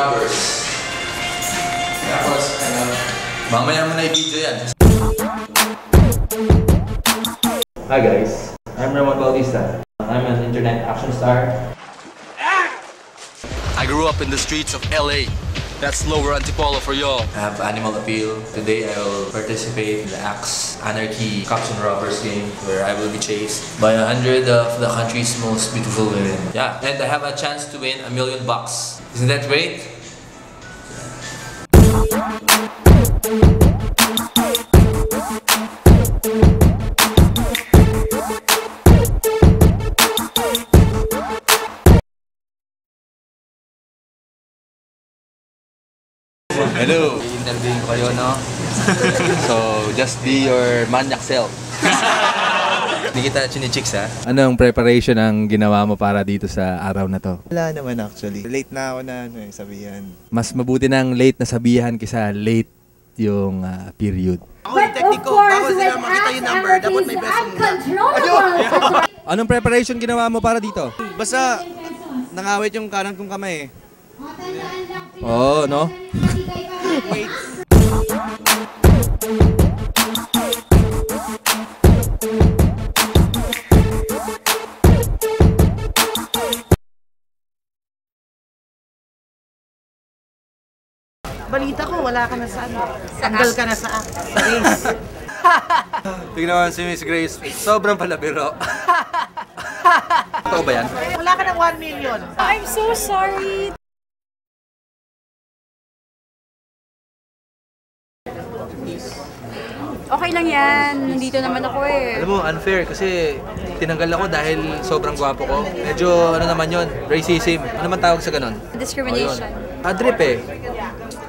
robbers. Tapos, mamaya mo na i-video yan. Hi guys, I'm Ramon Bautista. I'm an internet action star. I grew up in the streets of LA. That's Lower Antipolo for y'all. I have animal appeal. Today I will participate in the Axe Anarchy Cops and Robbers game where I will be chased by 100 of the country's most beautiful women. Yeah, and I have a chance to win $1 million. Isn't that great? Hello! I-interviewin ko kayo, no? So, just be your manyak self. Hindi kita chinichicks, ha? Anong preparation ang ginawa mo para dito sa araw na to? Wala naman actually. Late na ako na sabihan. Mas mabuti ng late na sabihan kaysa late yung period. But of course, with Axe Anarchy's uncontrollable. Anong preparation ginawa mo para dito? Basta nangawit yung kanan kong kamay eh. Oo, no? Wait. Balita ko, wala ka na sa ano. Tanggal ka na sa race. Tignan mo si Miss Grace, sobrang palabiro. Totoo ba yan? Wala ka ng 1 million. I'm so sorry. Okay lang yan. Nandito naman ako eh. Alam mo, unfair kasi tinanggal ako dahil sobrang gwapo ko. Medyo ano naman yon, racism. Ano man tawag sa ganon? Discrimination. Adrip eh.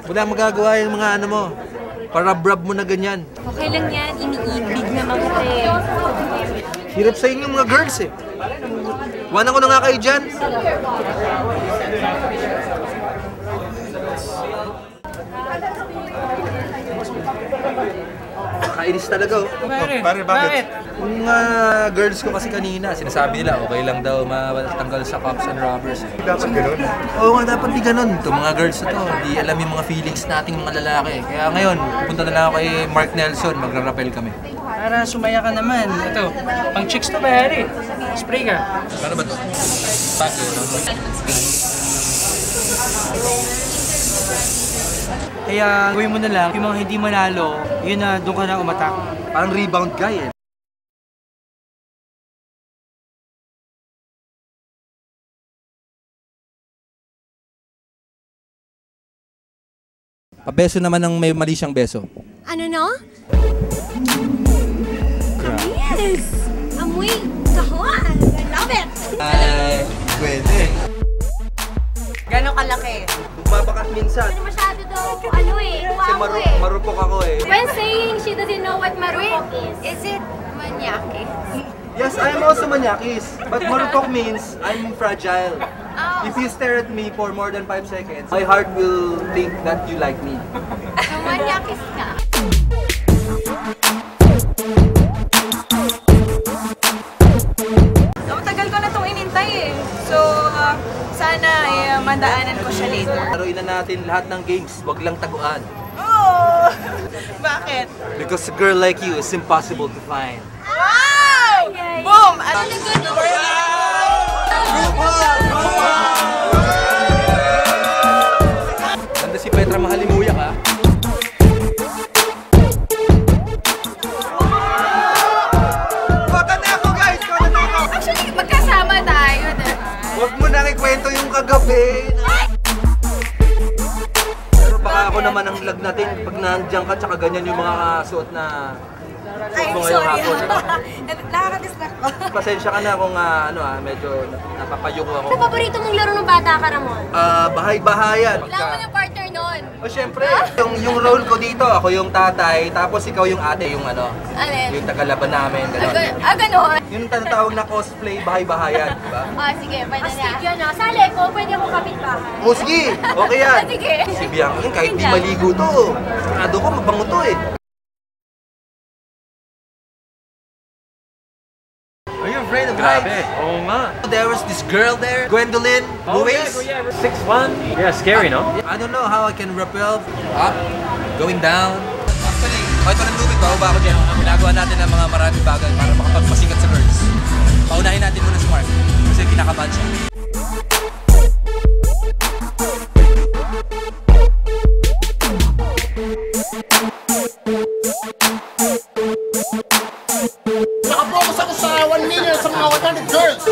Wala magagawa yung mga ano mo. Parabrab mo na ganyan. Okay lang yan. Iniibig naman kita eh. Hirap sa inyo mga girls eh. Wanan ko na nga kayo dyan. Kainis talaga oh. Pare, bakit? Yung girls ko kasi kanina, sinasabi nila okay lang daw matanggal sa cops and robbers. Dapat ganun. Oo nga, dapat di ganun. Itong mga girls na to, di alam yung mga feelings nating mga lalaki. Kaya ngayon, pupunta na lang ako kay Mark Nelson, magra-rappel kami. Para sumaya ka naman. Ito, pang chicks to bayari. Spray ka. Ano ba to? Paso. Kaya gawin mo na lang, yung mga hindi manalo, yun na doon ka na umatak. Parang rebound guy eh. Pabeso naman ng may mali siyang beso. Ano no? Yes! Amoy kahon! I love it! Ay, pwede. Gano'ng kalaki? Bumabakat minsan. Ano masyado daw, ano eh, Kasi wow eh. marupok ako eh. When saying she doesn't know what marupok is it manyaki? Yes, I'm also manyakis. But marupok means I'm fragile. If you stare at me for more than 5 seconds, my heart will think that you like me. So manyakis ka? So, tagal ko na itong inintay eh. So, sana mandaanan ko siya later. Laruin na natin lahat ng games, wag lang taguan. Oh! Bakit? Because a girl like you is impossible to find. Wow! Boom! Ganda si Petra Mahalimuyak ha. Kota na ako guys! Kota na ako! Actually, magkasama tayo, diba? Huwag mo nang ikwento yung kagabi. Pero baka ako naman ang lag natin pag nandiyan ka tsaka ganyan yung mga suot na suot mo ngayong hapon. Nakaka-distract ko. Pasensya ka na kung medyo napapayuko ako. Ano paborito mong laro ng bata ka, Ramon? Bahay-bahayan. Kailangan mo yung partner nun. O syempre, yung role ko dito, ako yung tatay, tapos ikaw yung ate, yung Alin? yung tagalaban namin, gano'n. Ganon. Yung tinatawag na cosplay, bahay-bahayan, di ba? Sige, pwede na. Yun o, sali ko, pwede ako kapitbahay. O sige, okay yan. Sige. Si Bianca, kahit di maligo to, sigurado ko mabango to eh. Ayun, afraid of heights. Oo nga. There was this girl there, Gwendolyn Lewis. 6'1". Yeah, scary, no? I don't know how I can rappel up, going down. Actually, kahit walang lubid, bababa ako dyan. Ginagawa natin ang mga maraming bagay para makapagpasikat sa girls. Paunahin natin muna si Mark kasi kinakabahan siya. Nakapokus ako sa 1 million sa mga 100 girls.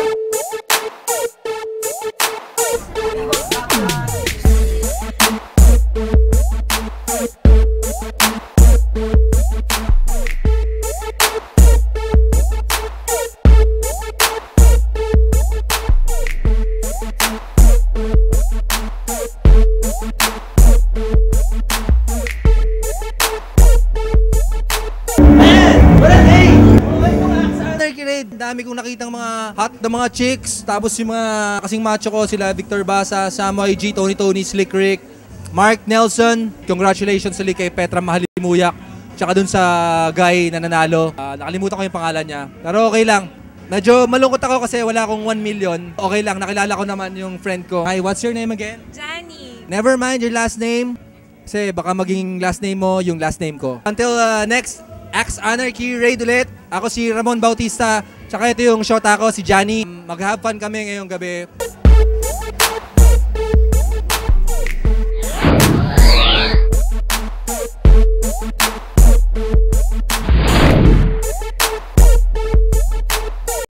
Dami kong nakitang mga hot na mga chicks. Tapos yung mga kasing macho ko, sila Victor Basa, Samoy G, Tony, Slick Rick, Mark Nelson. Congratulations ulit kay Petra Mahalimuyak. Tsaka dun sa guy na nanalo. Nakalimutan ko yung pangalan niya. Pero okay lang. Medyo malungkot ako kasi wala akong 1 million. Okay lang, nakilala ko naman yung friend ko. Hi, what's your name again? Johnny. Never mind your last name. Kasi baka maging last name mo yung last name ko. Until next Axe Anarchy Raid ulit. Ako si Ramon Bautista. Tsaka ito yung shota ko, si Johnny. Mag-have fun kami ngayong gabi.